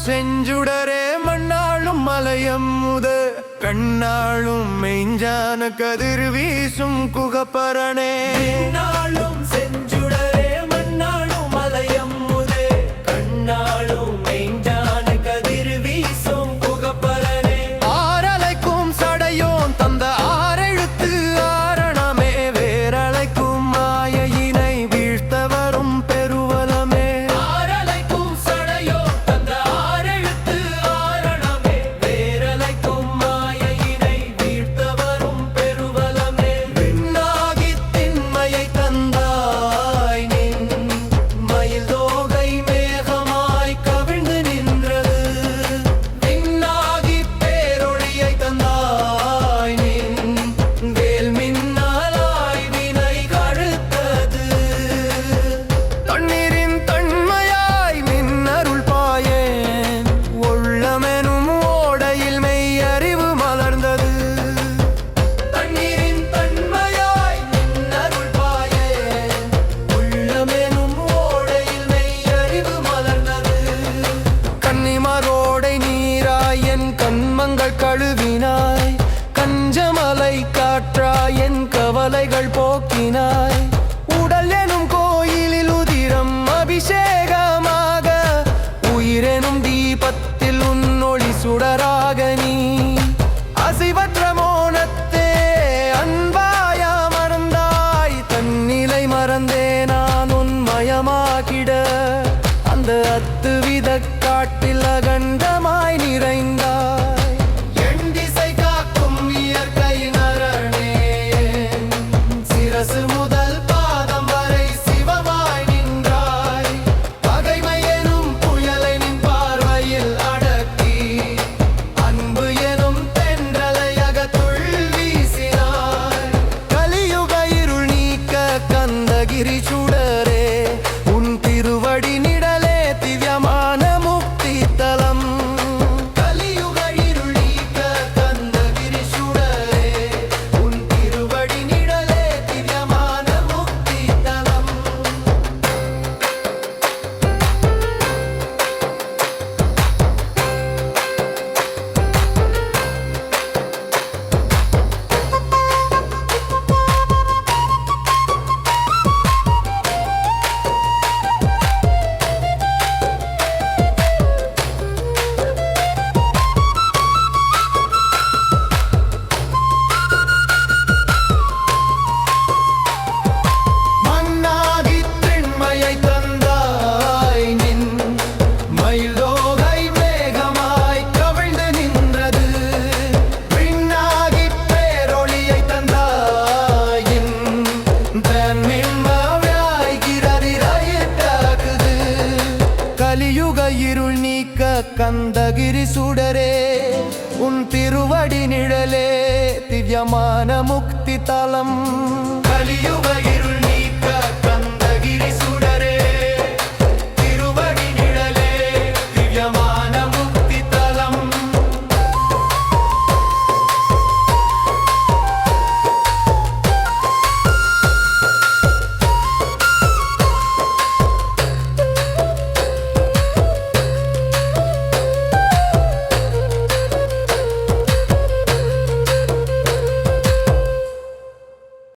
செஞ்சுடரே மண்ணாளும் மலையம்முத கண்ணாளும் மெய்ஞ்சான கதிர் வீசும் குகப்பரணே நாளும் செஞ்சுடரே மண்ணாளும் மலையம்முதே கண்ணாளும் மெய்ஞ்சான கதிர் வீசும் குகப்பரணே ஆரலைக்கும் சடையோன் தந்த ஆரெழுத்து ஆரணமே வேரலைக்கும் மாயையினை வீழ்த்த வரும் பெருவலமே ஆரலைக்கும் சடையோ தந்த ஆரெழுத்து ஆரணமே வேரலைக்கும் மாயையினை வீழ்த்த வரும் பெருவலமே விண்ணாகி திண்மையை தந்தாய் நின் மயில் தோகை மேகமாய் கவிழ்ந்து நின்றது விண்ணாகி பேரொழியை தந்தாய் நின் வேல் மின்னலாய் வினை கழுத்தது தண்ணீரின் தன்மையாய் மின்னருள் பாயேன் உள்ளமெனும் ஓடையில் மெய் அறிவு மலர்ந்தது தண்ணீரின் தன்மையாய் நின்னருள் பாயேன் உள்ளமெனும் ஓடையில் மெய் அறிவு மலர்ந்தது கன்னிமரோடை நீராய் என் கண்மங்கள் கழுவினாய் கஞ்சமலை காற்றாய் என் கவலைகள் போக்கினாய் உடல் எனும் கோயிலில் உதிரம் அபிஷேகமாக உயிரெனும் தீபத்தில் உன்னொளி சுடராக நீ அசிவற்ற மோனத்தே அன்பாய மறந்தாய் தன்னிலை மறந்தே நான் உன்மயமாகிட அந்த அத்துவித காட்டில் அகண்டமாய் நிறைந்தாய் என் திசை காக்கும் இயற்கை நரணே சிரசு முதல் பாதம் வரை சிவமாய் நின்றாய் பகைமை எனும் புயலை நின் பார்வையில் அடக்கி அன்பு எனும் தென்றலை அகத்துள் வீசினாய் கலியுக இருள் நீக்க கந்தகிரி சுடரே உன் திருவடி நிழலே திவ்யமான முக்தி தலம் கலியுக இருள் நீக்க கந்தகிரி சுடரே உன் திருவடி நிழலே திவ்யமான முக்தி தலம் மண்ணாகி திண்மையை தந்தாய் நின் மயிலோகை மேகமாய் கவிழ்ந்து நின்றது விண்ணாகி பேரொளியை தந்தாய் தன்மின்மவாய்கிறதிராயிட்டாக்குது கலியுக இருள் நீக்க கந்தகிரி சுடரே உன் திருவடி நிழலே திவ்யமான முக்தி தலம் கலியுக